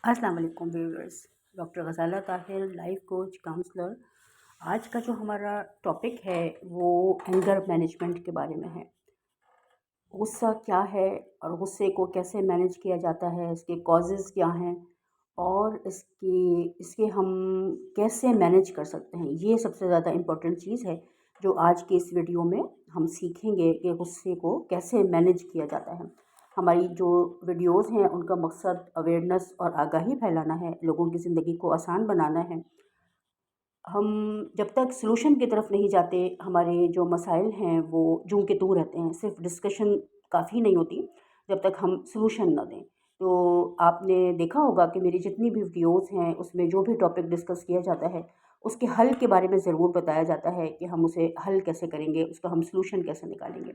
अस्सलाम वालेकुम viewers. Doctor Ghazala Tahir, life coach, counsellor. आज का जो हमारा टॉपिक है वो एंगर मैनेजमेंट के बारे में है। गुस्सा क्या है और गुस्से को कैसे मैनेज किया जाता है, इसके कॉजेज़ क्या हैं और इसके हम कैसे मैनेज कर सकते हैं, ये सबसे ज़्यादा इम्पोर्टेंट चीज़ है जो आज की इस वीडियो में हम सीखेंगे कि गुस्से को कैसे मैनेज किया जाता है। हमारी जो वीडियोज़ हैं उनका मकसद अवेयरनेस और आगाही फैलाना है, लोगों की ज़िंदगी को आसान बनाना है। हम जब तक सॉल्यूशन की तरफ नहीं जाते, हमारे जो मसाइल हैं वो जूं के तू रहते हैं। सिर्फ डिस्कशन काफ़ी नहीं होती जब तक हम सॉल्यूशन ना दें। तो आपने देखा होगा कि मेरी जितनी भी वीडियोज़ हैं उसमें जो भी टॉपिक डिस्कस किया जाता है उसके हल के बारे में ज़रूर बताया जाता है कि हम उसे हल कैसे करेंगे, उसका हम सॉल्यूशन कैसे निकालेंगे।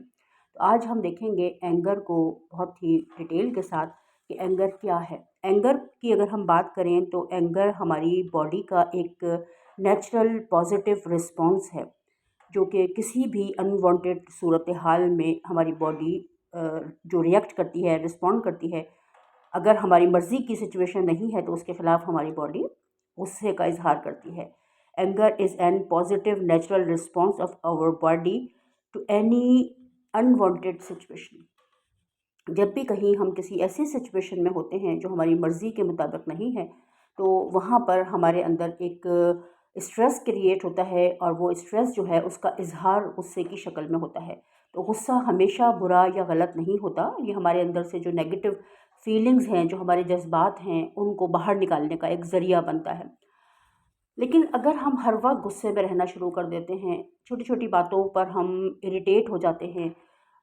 तो आज हम देखेंगे एंगर को बहुत ही डिटेल के साथ कि एंगर क्या है। एंगर की अगर हम बात करें तो एंगर हमारी बॉडी का एक नेचुरल पॉजिटिव रिस्पॉन्स है जो कि किसी भी अनवांटेड सूरत हाल में हमारी बॉडी जो रिएक्ट करती है, रिस्पॉन्ड करती है। अगर हमारी मर्ज़ी की सिचुएशन नहीं है तो उसके ख़िलाफ़ हमारी बॉडी गुस्से का इजहार करती है। Anger is an positive natural response of our body to any unwanted situation. जब भी कहीं हम किसी ऐसी सिचुएशन में होते हैं जो हमारी मर्ज़ी के मुताबिक नहीं है, तो वहाँ पर हमारे अंदर एक स्ट्रेस क्रिएट होता है और वो स्ट्रेस जो है उसका इज़हार गुस्से की शक्ल में होता है। तो गुस्सा हमेशा बुरा या गलत नहीं होता, ये हमारे अंदर से जो नेगेटिव फीलिंग्स हैं, जो हमारे जज़्बात हैं, उनको बाहर निकालने का एक ज़रिया बनता है। लेकिन अगर हम हर वक़्त गुस्से में रहना शुरू कर देते हैं, छोटी-छोटी बातों पर हम इरिटेट हो जाते हैं,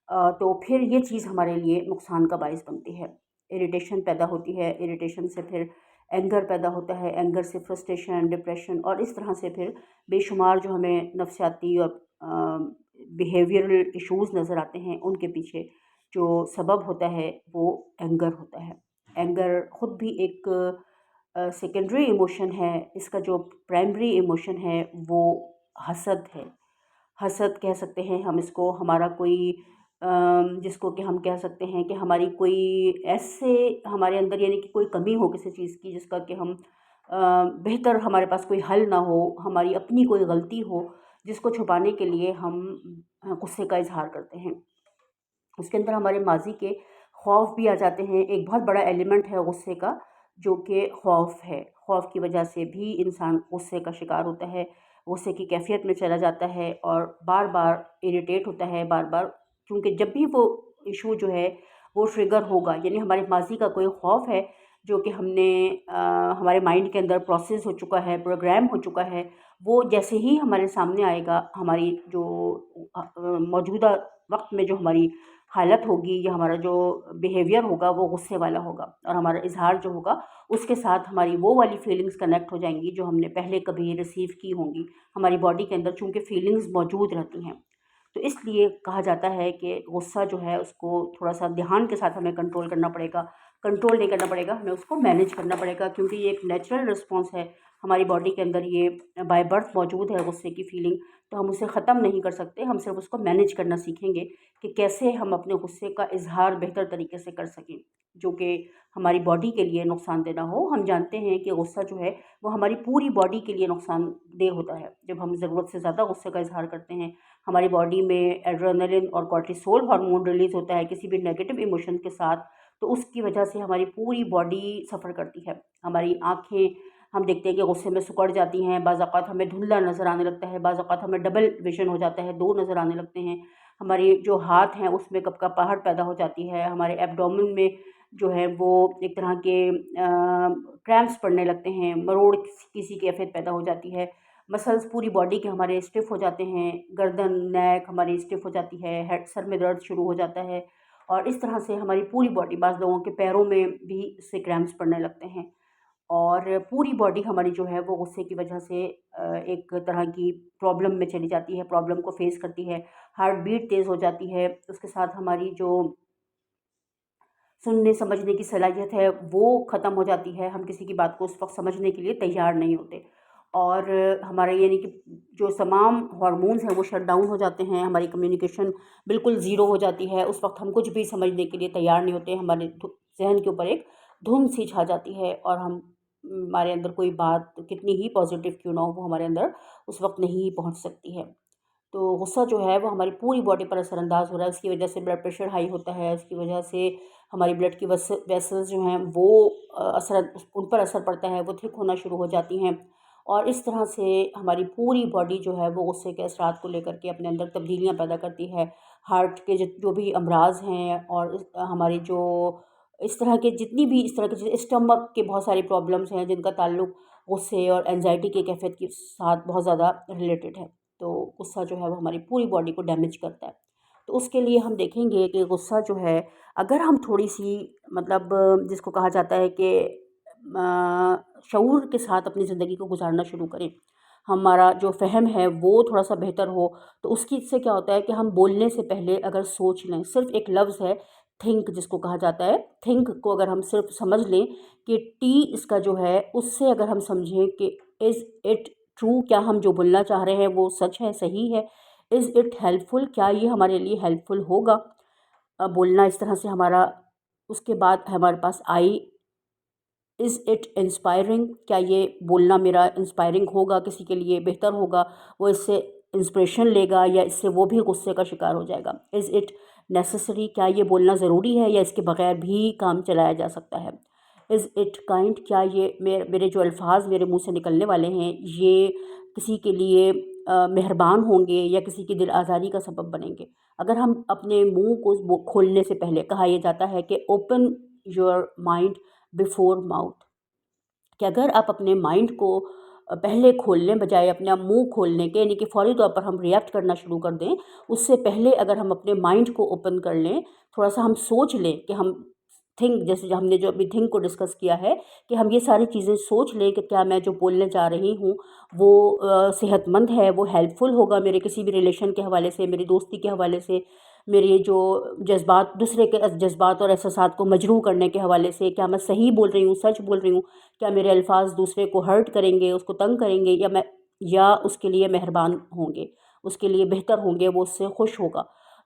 तो फिर ये चीज़ हमारे लिए नुकसान का बायस बनती है। इरिटेशन पैदा होती है, इरिटेशन से फिर एंगर पैदा होता है, एंगर से फ्रस्ट्रेशन, डिप्रेशन और इस तरह से फिर बेशुमार जो हमें नफ़सियाती और बिहेवियरल इश्यूज़ नज़र आते हैं, उनके पीछे जो सबब होता है वो एंगर होता है। एंगर ख़ुद भी एक सेकेंडरी इमोशन है। इसका जो प्राइमरी इमोशन है वो हसद है। हसद कह सकते हैं हम इसको। हमारा कोई जिसको कि हम कह सकते हैं कि हमारी कोई ऐसे हमारे अंदर यानी कि कोई कमी हो किसी चीज़ की जिसका कि हम बेहतर हमारे पास कोई हल ना हो, हमारी अपनी कोई गलती हो जिसको छुपाने के लिए हम गुस्से का इजहार करते हैं। उसके अंदर हमारे माजी के खौफ भी आ जाते हैं। एक बहुत बड़ा एलिमेंट है गुस्से का जो कि खौफ है। खौफ की वजह से भी इंसान गुस्से का शिकार होता है, गुस्से की कैफियत में चला जाता है और बार बार इरिटेट होता है, बार बार, क्योंकि जब भी वो इशू जो है वो ट्रिगर होगा, यानी हमारे माजी का कोई खौफ है जो कि हमने हमारे माइंड के अंदर प्रोसेस हो चुका है, प्रोग्राम हो चुका है, वो जैसे ही हमारे सामने आएगा, हमारी जो मौजूदा वक्त में जो हमारी हालत होगी या हमारा जो बिहेवियर होगा वो गुस्से वाला होगा और हमारा इजहार जो होगा उसके साथ हमारी वो वाली फीलिंग्स कनेक्ट हो जाएंगी जो हमने पहले कभी रिसीव की होंगी। हमारी बॉडी के अंदर चूँकि फीलिंग्स मौजूद रहती हैं, तो इसलिए कहा जाता है कि गुस्सा जो है उसको थोड़ा सा ध्यान के साथ हमें कंट्रोल करना पड़ेगा। कंट्रोल नहीं करना पड़ेगा, हमें उसको मैनेज करना पड़ेगा, क्योंकि ये एक नेचुरल रिस्पॉन्स है। हमारी बॉडी के अंदर ये बाय बर्थ मौजूद है गुस्से की फीलिंग, तो हम उसे ख़त्म नहीं कर सकते। हम सिर्फ उसको मैनेज करना सीखेंगे कि कैसे हम अपने गुस्से का इजहार बेहतर तरीके से कर सकें जो कि हमारी बॉडी के लिए नुकसानदेह ना हो। हम जानते हैं कि गुस्सा जो है वो हमारी पूरी बॉडी के लिए नुकसानदेह होता है। जब हम ज़रूरत से ज़्यादा गुस्से का इजहार करते हैं, हमारी बॉडी में एड्रेनलिन और कॉर्टिसोल हार्मोन रिलीज़ होता है किसी भी नेगेटिव इमोशन के साथ, तो उसकी वजह से हमारी पूरी बॉडी सफ़र करती है। हमारी आँखें, हम देखते हैं कि गुस्से में सिकुड़ जाती हैं, बाज़ औक़ात हमें धुंधला नज़र आने लगता है, बाज़ औक़ात हमें डबल विज़न हो जाता है, 2 नज़र आने लगते हैं। हमारी जो हाथ हैं उसमें कपकपाहट पैदा हो जाती है, हमारे एब्डोमेन में जो है वो एक तरह के क्रैम्प्स पड़ने लगते हैं, मरोड़ किसी कैफ़ियत पैदा हो जाती है। मसल्स पूरी बॉडी के हमारे स्टिफ़ हो जाते हैं, गर्दन, नेक हमारी स्टिफ़ हो जाती है, हेड, सर में दर्द शुरू हो जाता है और इस तरह से हमारी पूरी बॉडी, बाज़ लोगों के पैरों में भी इससे क्रैम्प्स पड़ने लगते हैं और पूरी बॉडी हमारी जो है वो गुस्से की वजह से एक तरह की प्रॉब्लम में चली जाती है, प्रॉब्लम को फ़ेस करती है। हार्ट बीट तेज़ हो जाती है, उसके साथ हमारी जो सुनने समझने की सलाहियत है वो ख़त्म हो जाती है। हम किसी की बात को उस वक़्त समझने के लिए तैयार नहीं होते और हमारे यानी कि जो तमाम हार्मोन्स हैं वो शट डाउन हो जाते हैं, हमारी कम्युनिकेशन बिल्कुल ज़ीरो हो जाती है। उस वक़्त हम कुछ भी समझने के लिए तैयार नहीं होते, हमारे ज़हन के ऊपर एक धुंध सी छा जाती है और हमारे अंदर कोई बात कितनी ही पॉजिटिव क्यों ना हो, वो हमारे अंदर उस वक्त नहीं पहुंच सकती है। तो गुस्सा जो है वो हमारी पूरी बॉडी पर असरअंदाज हो रहा है, इसकी वजह से ब्लड प्रेशर हाई होता है, इसकी वजह से हमारी ब्लड की वेसल्स जो हैं वो असर उन पर असर पड़ता है, वो थिक होना शुरू हो जाती हैं। और इस तरह से हमारी पूरी बॉडी जो है वो गुस्से के असरात को लेकर के अपने अंदर तब्दीलियाँ पैदा करती है। हार्ट के जो भी अमराज हैं और हमारी जो इस तरह के जितनी भी इस तरह की चीज़ें, स्टमक के बहुत सारी प्रॉब्लम्स हैं जिनका ताल्लुक गुस्से और एंजाइटी की कैफियत के साथ बहुत ज़्यादा रिलेटेड है। तो गुस्सा जो है वो हमारी पूरी बॉडी को डैमेज करता है। तो उसके लिए हम देखेंगे कि गुस्सा जो है, अगर हम थोड़ी-सी मतलब जिसको कहा जाता है कि शऊर के साथ अपनी ज़िंदगी को गुज़ारना शुरू करें, हमारा जो फ़हम है वो थोड़ा-सा बेहतर हो, तो उसकी इससे क्या होता है कि हम बोलने से पहले अगर सोच लें, सिर्फ़ एक लफ्ज़ है थिंक जिसको कहा जाता है, थिंक को अगर हम सिर्फ़ समझ लें कि टी इसका जो है, उससे अगर हम समझें कि इज़ इट ट्रू, क्या हम जो बोलना चाह रहे हैं वो सच है, सही है? इज़ इट हेल्पफुल, क्या ये हमारे लिए हेल्पफुल होगा बोलना इस तरह से हमारा? उसके बाद हमारे पास आई, इज़ इट इंस्पायरिंग, क्या ये बोलना मेरा इंस्पायरिंग होगा, किसी के लिए बेहतर होगा, वो इससे इंस्पिरेशन लेगा या इससे वो भी गुस्से का शिकार हो जाएगा? इज़ इट नेसेसरी, क्या ये बोलना ज़रूरी है या इसके बगैर भी काम चलाया जा सकता है? इज़ इट काइंड, क्या ये मेरे जो अल्फाज मेरे मुंह से निकलने वाले हैं ये किसी के लिए मेहरबान होंगे या किसी की दिल आज़ारी का सबब बनेंगे? अगर हम अपने मुंह को खोलने से पहले, कहा यह जाता है कि open your mind before mouth, कि अगर आप अपने माइंड को पहले खोलने बजाय अपना मुंह खोलने के, यानी कि फ़ौरी तौर पर हम रिएक्ट करना शुरू कर दें, उससे पहले अगर हम अपने माइंड को ओपन कर लें, थोड़ा-सा हम सोच लें कि हम थिंक, जैसे जो हमने जो अभी थिंक को डिस्कस किया है, कि हम ये सारी चीज़ें सोच लें कि क्या मैं जो बोलने जा रही हूँ वो सेहतमंद है, वो हेल्पफुल होगा मेरे किसी भी रिलेशन के हवाले से, मेरी दोस्ती के हवाले से, मेरे जो जज़्बात, दूसरे के जज़्बात और एहसासात को मजरूह करने के हवाले से, क्या मैं सही बोल रही हूँ, सच बोल रही हूँ? क्या मेरे अल्फाज दूसरे को हर्ट करेंगे, उसको तंग करेंगे, या उसके लिए मेहरबान होंगे, उसके लिए बेहतर होंगे, वो उससे खुश होगा?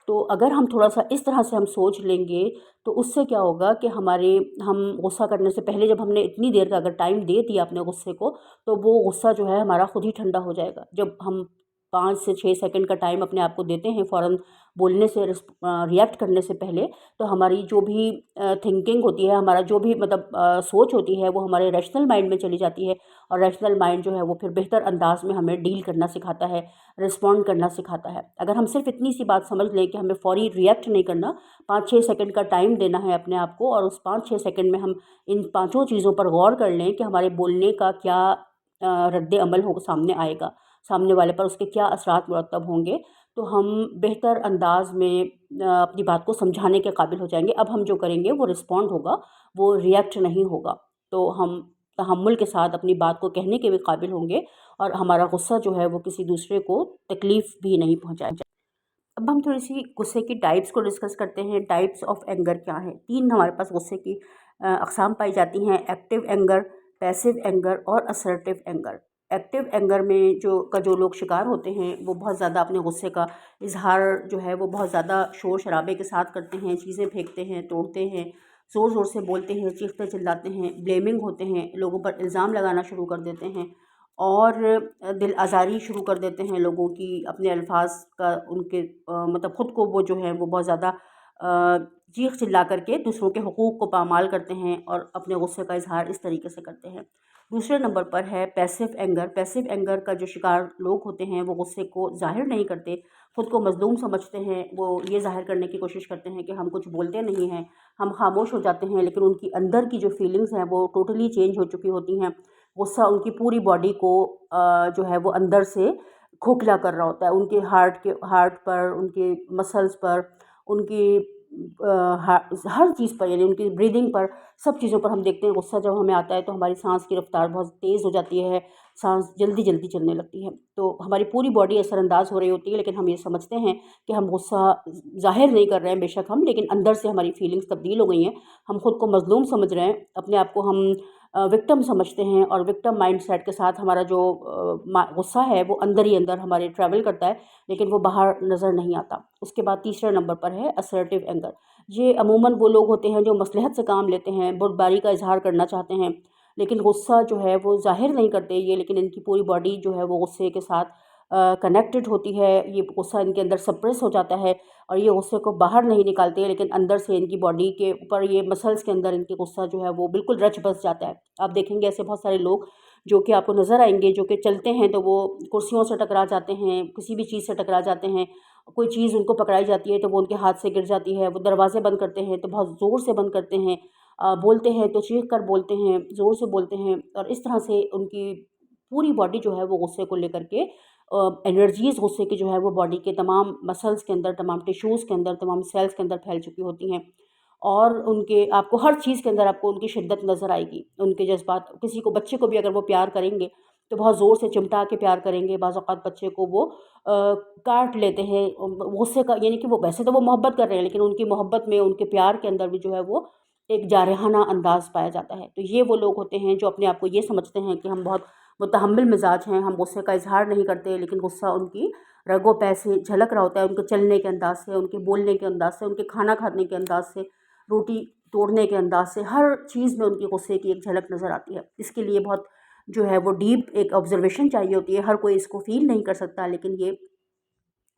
तो अगर हम थोड़ा-सा इस तरह से हम सोच लेंगे, तो उससे क्या होगा कि हम गुस्सा करने से पहले जब हमने इतनी देर का अगर टाइम दे दिया अपने गुस्से को, तो वो गुस्सा जो है हमारा खुद ही ठंडा हो जाएगा। जब हम 5 से 6 सेकंड का टाइम अपने आप को देते हैं फ़ौरन बोलने से, रिएक्ट करने से पहले, तो हमारी जो भी थिंकिंग होती है, हमारा जो भी मतलब सोच होती है, वो हमारे रैशनल माइंड में चली जाती है और रैशनल माइंड जो है वो फिर बेहतर अंदाज़ में हमें डील करना सिखाता है, रिस्पॉन्ड करना सिखाता है। अगर हम सिर्फ़ इतनी सी बात समझ लें कि हमें फ़ौरी रिएक्ट नहीं करना, 5-6 सेकंड का टाइम देना है अपने आप को, और उस 5-6 सेकंड में हम इन पाँचों चीज़ों पर गौर कर लें कि हमारे बोलने का क्या रद्द अमल हो सामने आएगा, सामने वाले पर उसके क्या असरात मुरतब होंगे, तो हम बेहतर अंदाज़ में अपनी बात को समझाने के काबिल हो जाएँगे। अब हम जो करेंगे वो रिस्पॉन्ड होगा, वो रिएक्ट नहीं होगा। तो हम तहम्मुल के साथ अपनी बात को कहने के भी काबिल होंगे और हमारा गुस्सा जो है वो किसी दूसरे को तकलीफ़ भी नहीं पहुँचाएगा। अब हम थोड़ी-सी गुस्से की टाइप्स को डिस्कस करते हैं। टाइप्स ऑफ एंगर क्या हैं? 3 हमारे पास गुस्से की अक़साम पाई जाती हैं: एक्टिव एंगर, पैसिव एंगर और असर्टिव एंगर। एक्टिव एंगर में जो लोग शिकार होते हैं, वो बहुत ज़्यादा अपने गुस्से का इज़हार जो है वो बहुत ज़्यादा शोर-शराबे के साथ करते हैं, चीज़ें फेंकते हैं, तोड़ते हैं, ज़ोर-ज़ोर से बोलते हैं, चीखते-चिल्लाते हैं, ब्लेमिंग होते हैं, लोगों पर इल्ज़ाम लगाना शुरू कर देते हैं और दिल आज़ारी शुरू कर देते हैं लोगों की, अपने अल्फाज का उनके मतलब ख़ुद को वो जो है वो बहुत ज़्यादा चीख चिल्ला करके दूसरों के हुकूक़ को पामाल करते हैं और अपने गुस्से का इज़हार इस तरीके से करते हैं। दूसरे नंबर पर है पैसिव एंगर। पैसिव एंगर का जो शिकार लोग होते हैं वो गुस्से को ज़ाहिर नहीं करते, ख़ुद को मज़लूम समझते हैं, वो ये ज़ाहिर करने की कोशिश करते हैं कि हम कुछ बोलते नहीं हैं, हम खामोश हो जाते हैं, लेकिन उनकी अंदर की जो फीलिंग्स हैं वो टोटली चेंज हो चुकी होती हैं। गुस्सा उनकी पूरी बॉडी को जो है वो अंदर से खोखला कर रहा होता है, उनके हार्ट पर, उनके मसल्स पर, उनकी हर चीज़ पर, यानी उनकी ब्रीदिंग पर, सब चीज़ों पर हम देखते हैं गुस्सा जब हमें आता है तो हमारी सांस की रफ्तार बहुत तेज़ हो जाती है, सांस जल्दी जल्दी चलने लगती है, तो हमारी पूरी बॉडी असरअंदाज हो रही होती है, लेकिन हम ये समझते हैं कि हम गुस्सा ज़ाहिर नहीं कर रहे हैं बेशक हम, लेकिन अंदर से हमारी फीलिंग्स तब्दील हो गई हैं, हम खुद को मज़लूम समझ रहे हैं, अपने आप को हम विक्टिम समझते हैं और विक्टिम माइंडसेट के साथ हमारा जो गुस्सा है वो अंदर ही अंदर हमारे ट्रैवल करता है, लेकिन वो बाहर नज़र नहीं आता। उसके बाद तीसरे नंबर पर है असर्टिव एंगर। ये अमूमन वो लोग होते हैं जो मसलहत से काम लेते हैं, बुर्दबारी का इजहार करना चाहते हैं, लेकिन गुस्सा जो है वो ज़ाहिर नहीं करते ये, लेकिन इनकी पूरी बॉडी जो है वो गुस्से के साथ कनेक्टेड होती है। ये गुस्सा इनके अंदर सप्रेस हो जाता है और ये गुस्से को बाहर नहीं निकालते, लेकिन अंदर से इनकी बॉडी के ऊपर, ये मसल्स के अंदर इनके गुस्सा जो है वो बिल्कुल रच बस जाता है। आप देखेंगे ऐसे बहुत सारे लोग जो कि आपको नज़र आएंगे, जो कि चलते हैं तो वो कुर्सियों से टकरा जाते हैं, किसी भी चीज़ से टकरा जाते हैं, कोई चीज़ उनको पकड़ाई जाती है तो वो उनके हाथ से गिर जाती है, वो दरवाजे बंद करते हैं तो बहुत ज़ोर से बंद करते हैं, बोलते हैं तो चीख कर बोलते हैं, ज़ोर से बोलते हैं, और इस तरह से उनकी पूरी बॉडी जो है वो गुस्से को लेकर के एनर्जीज़ गुस्से की जो है वो बॉडी के तमाम मसल्स के अंदर, तमाम टिश्यूज़ के अंदर, तमाम सेल्स के अंदर फैल चुकी होती हैं। और उनके आपको हर चीज़ के अंदर आपको उनकी शिद्दत नज़र आएगी, उनके जज़्बात। किसी को, बच्चे को भी अगर वो प्यार करेंगे तो बहुत ज़ोर से चिमटा के प्यार करेंगे, बाज़ औक़ात बच्चे को वो काट लेते हैं गुस्से का, यानी कि वो वैसे तो वो मोहब्बत कर रहे हैं, लेकिन उनकी मोहब्बत में, उनके प्यार के अंदर भी जो है वो एक जारहाना अंदाज़ पाया जाता है। तो ये वो लोग होते हैं जो अपने आप को ये समझते हैं कि हम बहुत मुतहम्मिल मिजाज हैं, हम गुस्से का इज़हार नहीं करते, लेकिन गुस्सा उनकी रगों पै से झलक रहा होता है, उनके चलने के अंदाज़ से, उनके बोलने के अंदाज़ से, उनके खाना खाने के अंदाज़ से, रोटी तोड़ने के अंदाज़ से, हर चीज़ में उनके गुस्से की एक झलक नज़र आती है। इसके लिए बहुत जो है वो डीप एक ऑब्ज़र्वेशन चाहिए होती है। हर कोई इसको फ़ील नहीं कर सकता, लेकिन ये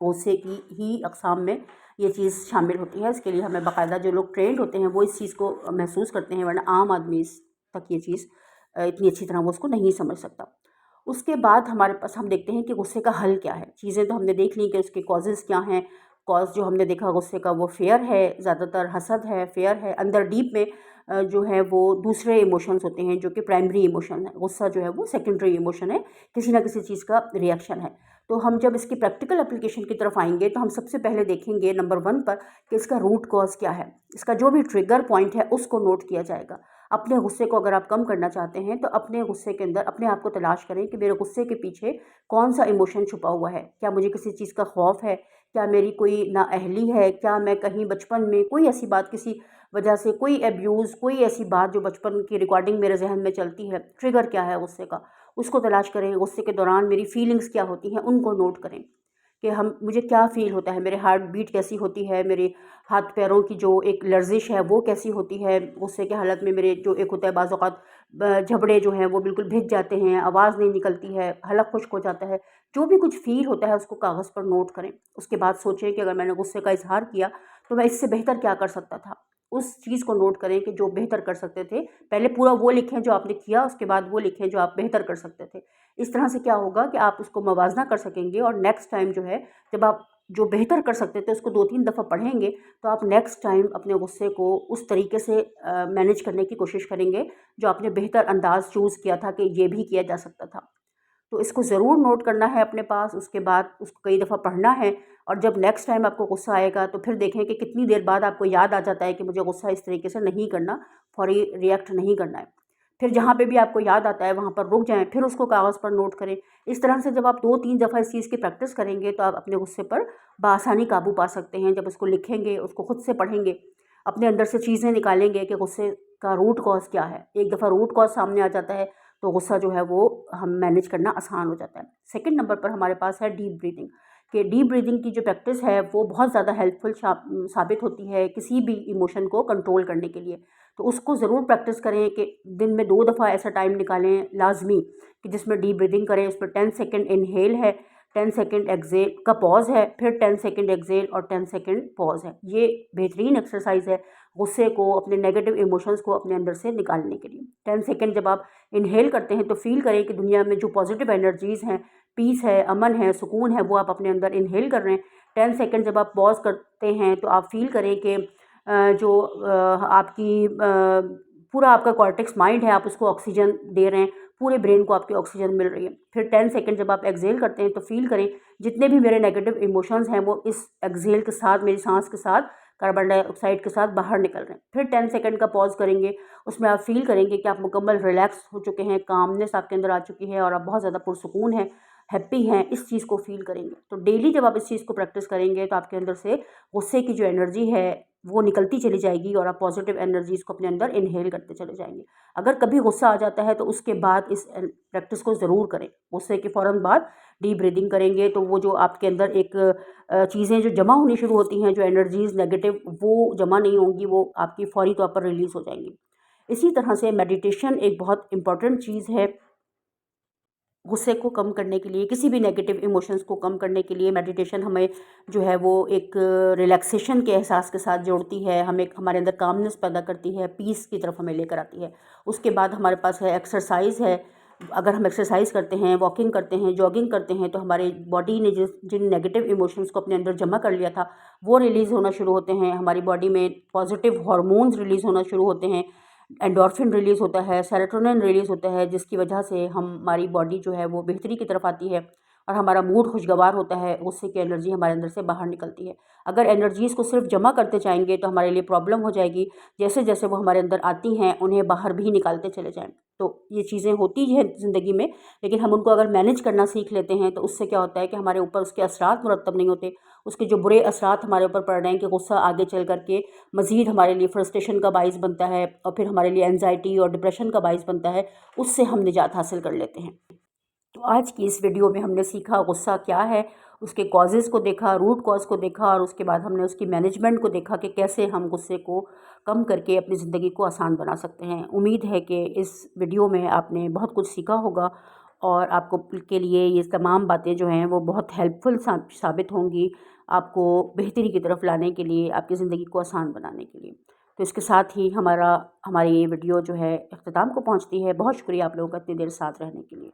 गुस्से की ही अक़साम में ये चीज़ शामिल होती है। इसके लिए हमें बाकायदा जो लोग ट्रेंड होते हैं वो इस चीज़ को महसूस करते हैं, वरना आम आदमी इस तक ये चीज़ इतनी अच्छी तरह वो उसको नहीं समझ सकता। उसके बाद हमारे पास हम देखते हैं कि गुस्से का हल क्या है। चीज़ें तो हमने देख ली कि उसके कॉजेज़ क्या हैं। कॉज़ जो हमने देखा गुस्से का वो फ़ियर है, ज़्यादातर हसद है, फ़ियर है। अंदर डीप में जो है वो दूसरे इमोशंस होते हैं जो कि प्राइमरी इमोशन है। गुस्सा जो है वो सेकेंडरी इमोशन है, किसी न किसी चीज़ का रिएक्शन है। तो हम जब इसकी प्रैक्टिकल एप्लीकेशन की तरफ आएंगे तो हम सबसे पहले देखेंगे नंबर 1 पर कि इसका रूट कॉज़ क्या है। इसका जो भी ट्रिगर पॉइंट है उसको नोट किया जाएगा। अपने गुस्से को अगर आप कम करना चाहते हैं तो अपने गुस्से के अंदर अपने आप को तलाश करें कि मेरे गुस्से के पीछे कौन-सा इमोशन छुपा हुआ है। क्या मुझे किसी चीज़ का खौफ़ है? क्या मेरी कोई नाअहली है? क्या मैं कहीं बचपन में कोई ऐसी बात, किसी वजह से कोई अब्यूज़, कोई ऐसी बात जो बचपन की रिकॉर्डिंग मेरे ज़हन में चलती है, ट्रिगर क्या है गुस्से का, उसको तलाश करें। गुस्से के दौरान मेरी फीलिंग्स क्या होती हैं, उनको नोट करें कि मुझे क्या फ़ील होता है, मेरे हार्ट बीट कैसी होती है, मेरे हाथ पैरों की जो एक लर्ज़िश है वो कैसी होती है। गुस्से की हालत में मेरे जो एक होता है बाज़ औक़ात जबड़े जो हैं वो बिल्कुल भिज जाते हैं, आवाज़ नहीं निकलती है, हलक खुश्क हो जाता है। जो भी कुछ फ़ील होता है उसको कागज़ पर नोट करें। उसके बाद सोचें कि अगर मैंने गुस्से का इज़हार किया तो मैं इससे बेहतर क्या कर सकता था। उस चीज़ को नोट करें कि जो बेहतर कर सकते थे। पहले पूरा वो लिखें जो आपने किया, उसके बाद वो लिखें जो आप बेहतर कर सकते थे। इस तरह से क्या होगा कि आप उसको मवाज़ना कर सकेंगे, और नेक्स्ट टाइम जो है, जब आप जो बेहतर कर सकते थे उसको 2-3 दफ़ा पढ़ेंगे तो आप नेक्स्ट टाइम अपने गुस्से को उस तरीके से मैनेज करने की कोशिश करेंगे जो आपने बेहतर अंदाज़ चूज़ किया था कि ये भी किया जा सकता था। तो इसको ज़रूर नोट करना है अपने पास। उसके बाद उसको कई दफ़ा पढ़ना है, और जब नेक्स्ट टाइम आपको गुस्सा आएगा तो फिर देखें कि कितनी देर बाद आपको याद आ जाता है कि मुझे गुस्सा इस तरीके से नहीं करना, फ़ौरी रिएक्ट नहीं करना है। फिर जहाँ पे भी आपको याद आता है वहाँ पर रुक जाएँ, फिर उसको कागज़ पर नोट करें। इस तरह से जब आप 2-3 दफ़ा इस चीज़ की प्रैक्टिस करेंगे तो आप अपने गुस्से पर बआसानी काबू पा सकते हैं। जब उसको लिखेंगे, उसको खुद से पढ़ेंगे, अपने अंदर से चीज़ें निकालेंगे कि गुस्से का रूट कॉज़ क्या है। एक दफ़ा रूट कॉज़ सामने आ जाता है तो गुस्सा जो है वो हम मैनेज करना आसान हो जाता है। सेकंड नंबर पर हमारे पास है डीप ब्रीथिंग। कि डीप ब्रीथिंग की जो प्रैक्टिस है वो बहुत ज़्यादा हेल्पफुल साबित होती है किसी भी इमोशन को कंट्रोल करने के लिए। तो उसको ज़रूर प्रैक्टिस करें कि दिन में 2 दफ़ा ऐसा टाइम निकालें लाज़मी कि जिसमें डीप ब्रीथिंग करें। उसमें 10 सेकंड इनहेल है, 10 सेकंड एक्सहेल का पॉज़ है, फिर 10 सेकंड एक्सहेल और 10 सेकंड पॉज़ है। ये बेहतरीन एक्सरसाइज़ है गुस्से को, अपने नेगेटिव इमोशंस को अपने अंदर से निकालने के लिए। 10 सेकंड जब आप इनहेल करते हैं तो फ़ील करें कि दुनिया में जो पॉजिटिव एनर्जीज़ हैं, पीस है, अमन है, सुकून है, वो आप अपने अंदर इनहेल कर रहे हैं। 10 सेकंड जब आप पॉज़ करते हैं तो आप फ़ील करें कि जो आपकी पूरा आपका कॉर्टेक्स माइंड है, आप उसको ऑक्सीजन दे रहे हैं, पूरे ब्रेन को आपकी ऑक्सीजन मिल रही है। फिर 10 सेकंड जब आप एक्सहेल करते हैं तो फ़ील करें जितने भी मेरे नेगेटिव इमोशंस हैं वो इस एक्सहेल के साथ, मेरी सांस के साथ, कार्बन डाइऑक्साइड के साथ बाहर निकल रहे हैं। फिर 10 सेकंड का पॉज़ करेंगे, उसमें आप फ़ील करेंगे कि आप मुकम्मल रिलैक्स हो चुके हैं, कामनेस आपके अंदर आ चुकी है और आप बहुत ज़्यादा पुरसुकून हैं, हैप्पी हैं। इस चीज़ को फ़ील करेंगे। तो डेली जब आप इस चीज़ को प्रैक्टिस करेंगे तो आपके अंदर से गुस्से की जो एनर्जी है वो निकलती चली जाएगी और आप पॉजिटिव एनर्जीज़ को अपने अंदर इनहेल करते चले जाएंगे। अगर कभी गुस्सा आ जाता है तो उसके बाद इस प्रैक्टिस को ज़रूर करें। गुस्से के फ़ौरन बाद डीप ब्रीदिंग करेंगे तो वो जो आपके अंदर एक चीज़ें जो जमा होनी शुरू होती हैं, जो एनर्जीज़ नेगेटिव, वो जमा नहीं होंगी, वो आपकी फ़ौरी तौर पर रिलीज़ हो जाएंगी। इसी तरह से मेडिटेशन एक बहुत इम्पॉर्टेंट चीज़ है गुस्से को कम करने के लिए, किसी भी नेगेटिव इमोशंस को कम करने के लिए। मेडिटेशन हमें जो है वो एक रिलैक्सेशन के एहसास के साथ जोड़ती है, हमें हमारे अंदर कामनेस पैदा करती है, पीस की तरफ हमें लेकर आती है। उसके बाद हमारे पास है एक्सरसाइज है। अगर हम एक्सरसाइज करते हैं, वॉकिंग करते हैं, जॉगिंग करते हैं तो हमारे बॉडी ने जिन नेगेटिव इमोशंस को अपने अंदर जमा कर लिया था वो रिलीज़ होना शुरू होते हैं। हमारी बॉडी में पॉजिटिव हार्मोन्स रिलीज़ होना शुरू होते हैं, एंडोर्फिन रिलीज़ होता है, सेरोटोनिन रिलीज़ होता है, जिसकी वजह से हमारी बॉडी जो है वो बेहतरी की तरफ आती है और हमारा मूड खुशगवार होता है। उससे की एनर्जी हमारे अंदर से बाहर निकलती है। अगर एनर्जीज़ को सिर्फ जमा करते जाएंगे तो हमारे लिए प्रॉब्लम हो जाएगी। जैसे जैसे वो हमारे अंदर आती हैं उन्हें बाहर भी निकालते चले जाएँ। तो ये चीज़ें होती हैं ज़िंदगी में, लेकिन हम उनको अगर मैनेज करना सीख लेते हैं तो उससे क्या होता है कि हमारे ऊपर उसके असरात मुरतब नहीं होते। उसके जो बुरे असरात हमारे ऊपर पड़ रहे हैं कि गुस्सा आगे चल करके मज़ीद हमारे लिए फ्रस्ट्रेशन का बाइस बनता है और फिर हमारे लिए एंजाइटी और डिप्रेशन का बाइस बनता है, उससे हम निजात हासिल कर लेते हैं। तो आज की इस वीडियो में हमने सीखा गुस्सा क्या है, उसके कॉजेज़ को देखा, रूट कॉज़ को देखा और उसके बाद हमने उसकी मैनेजमेंट को देखा कि कैसे हम गुस्से को कम करके अपनी ज़िंदगी को आसान बना सकते हैं। उम्मीद है कि इस वीडियो में आपने बहुत कुछ सीखा होगा और आपको के लिए ये तमाम बातें जो हैं वो बहुत हेल्पफुल साबित होंगी, आपको बेहतरी की तरफ लाने के लिए, आपकी ज़िंदगी को आसान बनाने के लिए। तो इसके साथ ही हमारी ये वीडियो जो है इख्तिताम को पहुँचती है। बहुत शुक्रिया आप लोगों का इतनी देर साथ रहने के लिए।